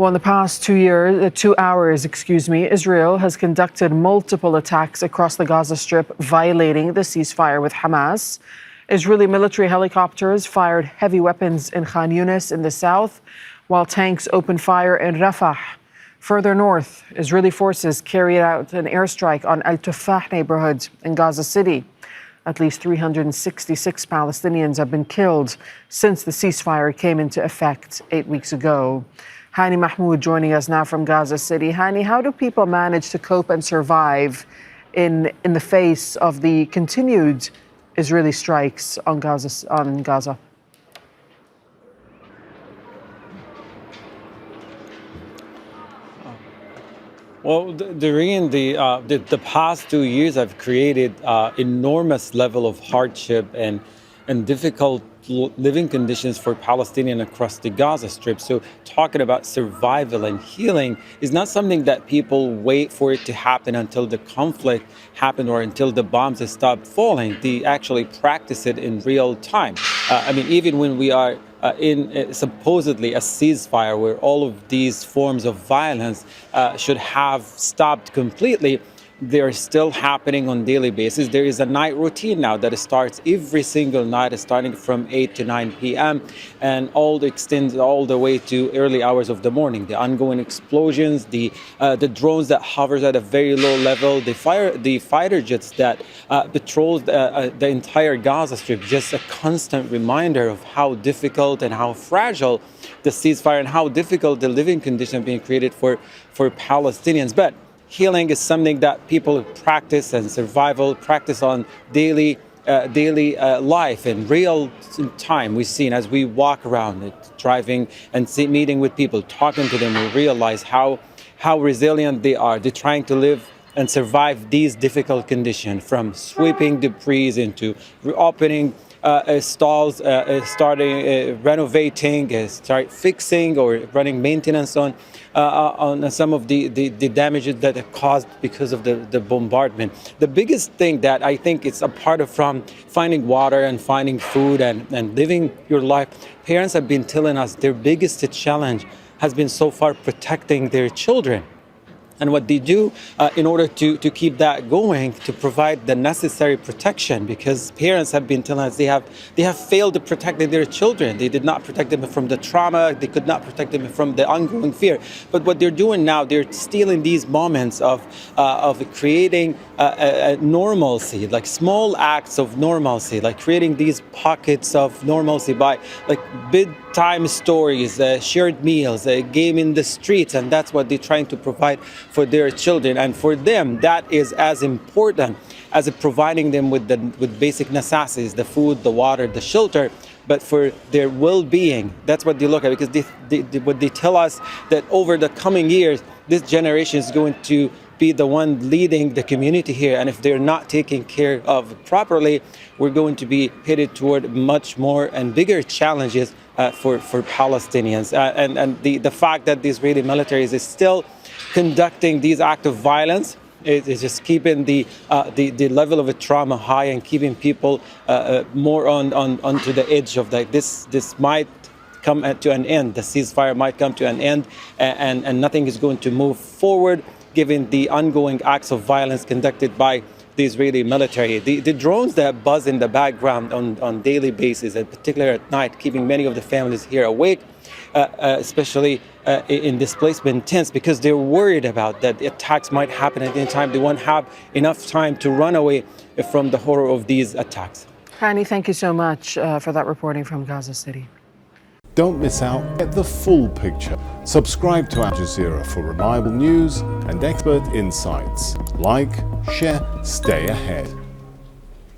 Well, in the past 2 hours, Israel has conducted multiple attacks across the Gaza Strip, violating the ceasefire with Hamas. Israeli military helicopters fired heavy weapons in Khan Younis in the south, while tanks opened fire in Rafah. Further north, Israeli forces carried out an airstrike on Tuffah neighbourhood in Gaza City. At least 366 Palestinians have been killed since the ceasefire came into effect 8 weeks ago. Hani Mahmoud joining us now from Gaza City. Hani, how do people manage to cope and survive in the face of the continued Israeli strikes on Gaza? Well, during the past 2 years, I've created enormous level of hardship and difficult living conditions for Palestinians across the Gaza Strip. So talking about survival and healing is not something that people wait for it to happen until the conflict happened or until the bombs stop falling. They actually practice it in real time. Even when we are in supposedly a ceasefire where all of these forms of violence should have stopped completely, they are still happening on a daily basis. There is a night routine now that starts every single night, starting from 8 to 9 p.m. and extends all the way to early hours of the morning. The ongoing explosions, the drones that hovers at a very low level, the fighter jets that patrols the entire Gaza Strip. Just a constant reminder of how difficult and how fragile the ceasefire and how difficult the living conditions being created for Palestinians. But healing is something that people practice and practice on daily life in real time. We've seen as we walk around it, driving and meeting with people, talking to them, we realize how resilient they are. They're trying to live and survive these difficult conditions, from sweeping debris into reopening stalls, starting renovating, start fixing or running maintenance on some of the damages that are caused because of the bombardment. The biggest thing that I think is apart from finding water and finding food and living your life, parents have been telling us their biggest challenge has been so far protecting their children. And what they do in order to keep that going, to provide the necessary protection, because parents have been telling us they have failed to protect their children. They did not protect them from the trauma. They could not protect them from the ongoing fear. But what they're doing now, they're stealing these moments of creating a normalcy, like small acts of normalcy, like creating these pockets of normalcy by like bedtime stories, shared meals, a game in the streets, and that's what they're trying to provide for their children. And for them, that is as important as providing them with basic necessities, the food, the water, the shelter. But for their well-being, that's what they look at, because what they tell us that over the coming years, this generation is going to be the one leading the community here. And if they're not taken care of properly, we're going to be headed toward much more and bigger challenges for Palestinians. And the fact that the Israeli military is still conducting these acts of violence is just keeping the level of trauma high and keeping people more onto the edge of this might come to an end. The ceasefire might come to an end, and nothing is going to move forward given the ongoing acts of violence conducted by the Israeli military. The drones that buzz in the background on daily basis, and particularly at night, keeping many of the families here awake, especially in displacement tents, because they're worried about that attacks might happen at any time. They won't have enough time to run away from the horror of these attacks. Hani, thank you so much for that reporting from Gaza City. Don't miss out. Get the full picture. Subscribe to Al Jazeera for reliable news and expert insights. Like, share, stay ahead.